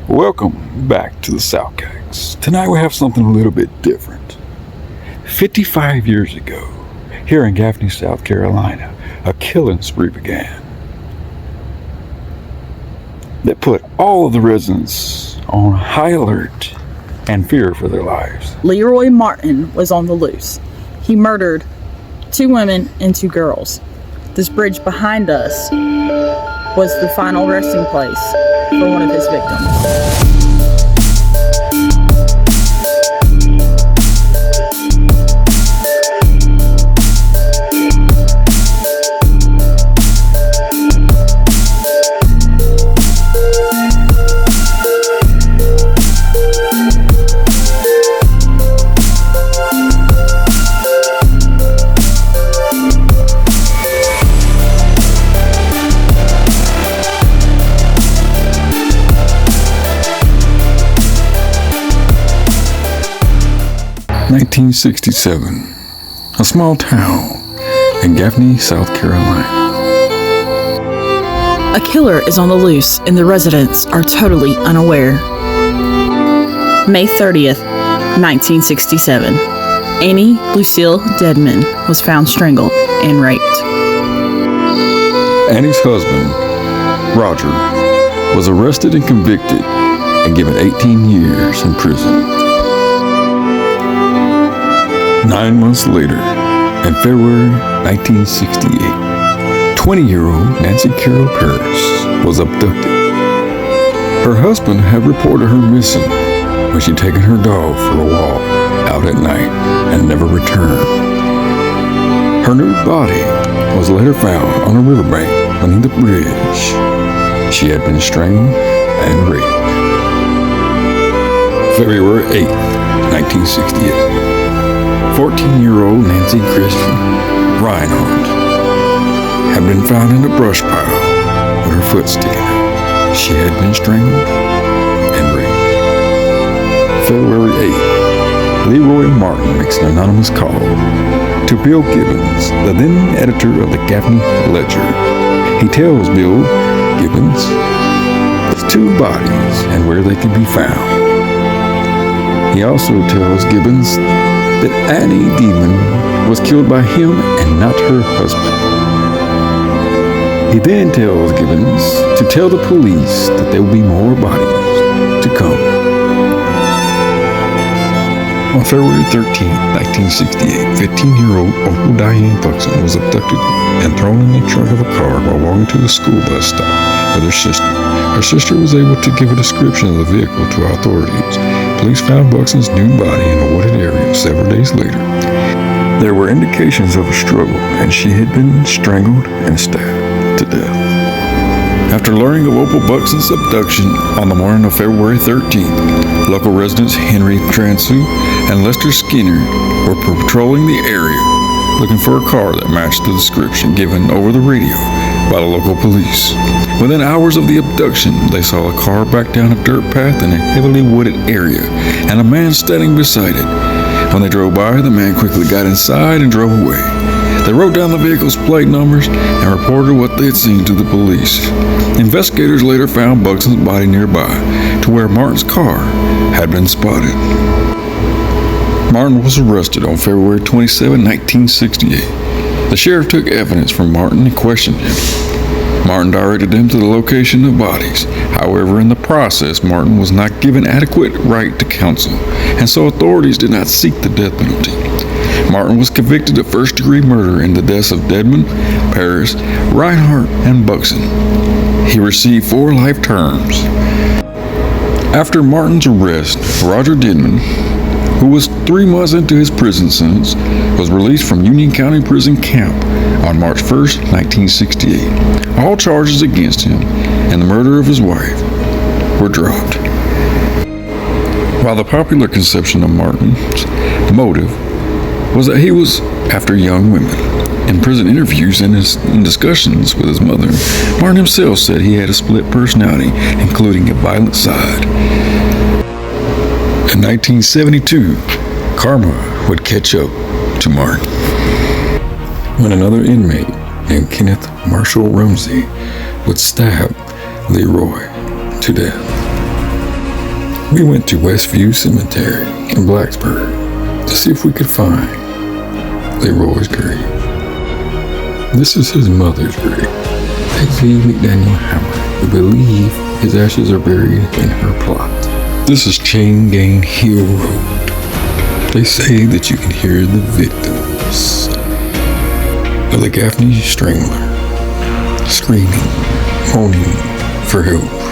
Welcome back to the Soutcakes. Tonight we have something a little bit different. 55 years ago, here in Gaffney, South Carolina, a killing spree began. That put all of the residents on high alert and fear for their lives. Leroy Martin was on the loose. He murdered 2 women and 2 girls. This bridge behind us was the final resting place for one of his victims. 1967, a small town in Gaffney, South Carolina. A killer is on the loose and the residents are totally unaware. May 30th, 1967. Annie Lucille Dedman was found strangled and raped. Annie's husband, Roger, was arrested and convicted and given 18 years in prison. 9 months later, in February 1968, 20-year-old Nancy Carol Paris was abducted. Her husband had reported her missing when she'd taken her dog for a walk out at night and never returned. Her nude body was later found on a riverbank beneath the bridge. She had been strangled and raped. February 8th, 1968. 14-year-old Nancy Christian Reinhardt had been found in a brush pile with her foot sticking out. She had been strangled and raped. February 8th, Leroy Martin makes an anonymous call to Bill Gibbons, the then editor of the Gaffney Ledger. He tells Bill Gibbons the 2 bodies and where they can be found. He also tells Gibbons that Annie Dedman was killed by him and not her husband. He then tells Gibbons to tell the police that there will be more bodies to come. On February 13, 1968, 15-year-old Opal Diane Buxton was abducted and thrown in the trunk of a car while walking to the school bus stop with her sister. Her sister was able to give a description of the vehicle to authorities. Police found Buxton's nude body in a wooded area several days later. There were indications of a struggle, and she had been strangled and stabbed to death. After learning of Opal Buxton's abduction on the morning of February 13th, local residents Henry Transu and Lester Skinner were patrolling the area looking for a car that matched the description given over the radio by the local police. Within hours of the abduction, they saw a car back down a dirt path in a heavily wooded area and a man standing beside it. When they drove by, the man quickly got inside and drove away. They wrote down the vehicle's plate numbers and reported what they had seen to the police. Investigators later found Buxton's body nearby to where Martin's car had been spotted. Martin was arrested on February 27, 1968. The sheriff took evidence from Martin and questioned him. Martin directed them to the location of bodies. However, in the process, Martin was not given adequate right to counsel, and so authorities did not seek the death penalty. Martin was convicted of first-degree murder in the deaths of Dedman, Paris, Reinhardt, and Buxton. He received 4 life terms. After Martin's arrest, Roger Dedman, who was 3 months into his prison sentence, was released from Union County Prison Camp on March 1st, 1968. All charges against him and the murder of his wife were dropped. While the popular conception of Martin's motive was that he was after young women, in prison interviews and in discussions with his mother, Martin himself said he had a split personality, including a violent side. In 1972, karma would catch up to Martin when another inmate named Kenneth Marshall Rumsey would stab Leroy to death. We went to Westview Cemetery in Blacksburg to see if we could find Leroy's grave. This is his mother's grave, Peggy McDaniel Hammer. We believe his ashes are buried in her plot. This is Chain Gang Hill Road. They say that you can hear the victims of the Gaffney Strangler screaming, moaning for help.